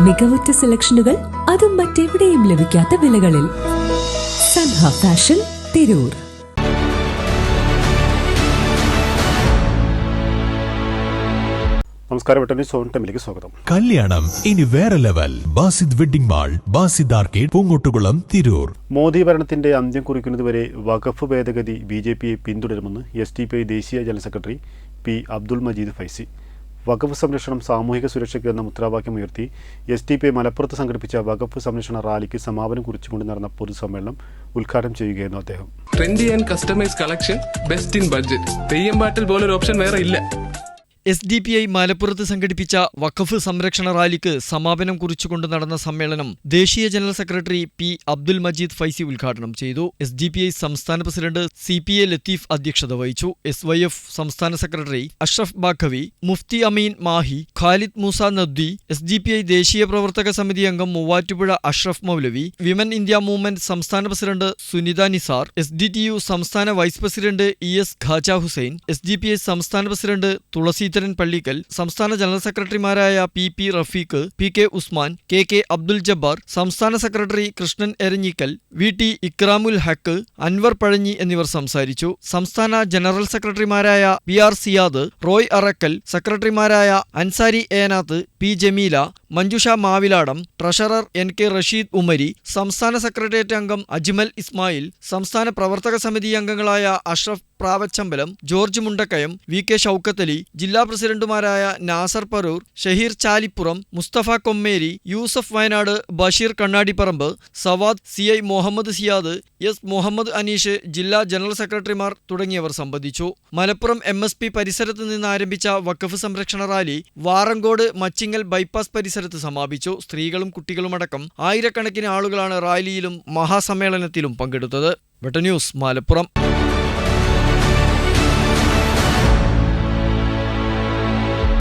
മികവുറ്റ സെലക്ഷനുകൾ, അതും മറ്റെവിടെയും ലഭിക്കാത്ത വിലകളിൽ. സൻഹ ഫാഷൻ, തിരൂർ. നമസ്കാരം, ടൈമിലേക്ക് സ്വാഗതം. കല്യാണം ഇനി വേറെ level. Basid wedding mall, Basid arcade, Poongottukulam, Tirur. Modi ഭരണത്തിന്റെ അന്ത്യം കുറിക്കുന്നതുവരെ വഖഫ് ഭേദഗതി BJP പിന്തുടരുമെന്ന് SDPI ദേശീയ general secretary P. Abdul Majeed Faizy. വഖഫ് സംരക്ഷണം സാമൂഹിക സുരക്ഷയ്ക്ക് എന്ന മുദ്രാവാക്യമുയർത്തി SDPI മലപ്പുറത്ത് സംഘടിപ്പിച്ച വഖഫ് സംരക്ഷണ റാലിക്ക് സമാപനം കുറിച്ചുകൊണ്ട് നടന്ന പൊതുസമ്മേളനം ഉദ്ഘാടനം ചെയ്യുകയായിരുന്നു അദ്ദേഹം. Trendy and customise collection, best in budget. Theyyam പാട്ടിൽ പോലൊരു ഓപ്ഷൻ വേറെ ഇല്ല. SDPI മലപ്പുറത്ത് സംഘടിപ്പിച്ച വഖഫ് സംരക്ഷണ റാലിക്ക് സമാപനം കുറിച്ചുകൊണ്ട് നടന്ന സമ്മേളനം ദേശീയ general secretary P. Abdul Majeed Faizi ഉദ്ഘാടനം ചെയ്തു. SDPI സംസ്ഥാന പ്രസിഡന്റ് CPA ലത്തീഫ് അധ്യക്ഷത വഹിച്ചു. SYF സംസ്ഥാന സെക്രട്ടറി അഷ്റഫ് ബാഖവി, മുഫ്തി അമീൻ മാഹി, ഖാലിദ് മൂസ നദ്വി, SDPI ദേശീയ പ്രവർത്തക സമിതി അംഗം Muvattupuzha Ashraf Moulavi, women India movement സംസ്ഥാന പ്രസിഡന്റ് സുനിത നിസാർ, SDTU സംസ്ഥാന vice president ES Khaja Hussain, SDPI സംസ്ഥാന പ്രസിഡന്റ് തുളസീധരൻ പള്ളിക്കൽ, സംസ്ഥാന ജനറൽ സെക്രട്ടറിമാരായ PP Rafeeq, PK Usman, KK Abdul Jabbar, സംസ്ഥാന സെക്രട്ടറി കൃഷ്ണൻ എരഞ്ഞിക്കൽ, VT ഇക്രാമുൽ ഹക്ക്, അൻവർ പഴഞ്ഞി എന്നിവർ സംസാരിച്ചു. സംസ്ഥാന ജനറൽ സെക്രട്ടറിമാരായ PR സിയാദ്, റോയ് അറക്കൽ, സെക്രട്ടറിമാരായ Ansari Enath, P Jameela, Manjusha Maviladam, treasurer NK Rasheed Umari, സംസ്ഥാന സെക്രട്ടേറിയറ്റ് അംഗം അജ്മൽ ഇസ്മായിൽ, സംസ്ഥാന പ്രവർത്തക സമിതി അംഗങ്ങളായ അഷ്റഫ് പ്രാവച്ചമ്പലം, ജോർജ് മുണ്ടക്കയം, VK ഷൌക്കത്ത് അലി, ജില്ലാ പ്രസിഡന്റുമാരായ നാസർ പറൂർ, ഷഹീർ ചാലിപ്പുറം, മുസ്തഫ കൊമ്മേരി, യൂസഫ് വയനാട്, ബഷീർ കണ്ണാടിപ്പറമ്പ്, സവാദ്, CI മുഹമ്മദ് സിയാദ്, S മുഹമ്മദ് അനീഷ്, ജില്ലാ ജനറൽ സെക്രട്ടറിമാർ തുടങ്ങിയവർ സംബന്ധിച്ചു. മലപ്പുറം MSP പരിസരത്ത് നിന്ന് ആരംഭിച്ച വഖഫ് സംരക്ഷണ റാലി വാറങ്കോട് മച്ചിങ്ങൽ ബൈപ്പാസ് പരിസരത്ത് സമാപിച്ചു. സ്ത്രീകളും കുട്ടികളുമടക്കം ആയിരക്കണക്കിന് ആളുകളാണ് റാലിയിലും മഹാസമ്മേളനത്തിലും പങ്കെടുത്തത്. വെട്ട ന്യൂസ്, മലപ്പുറം.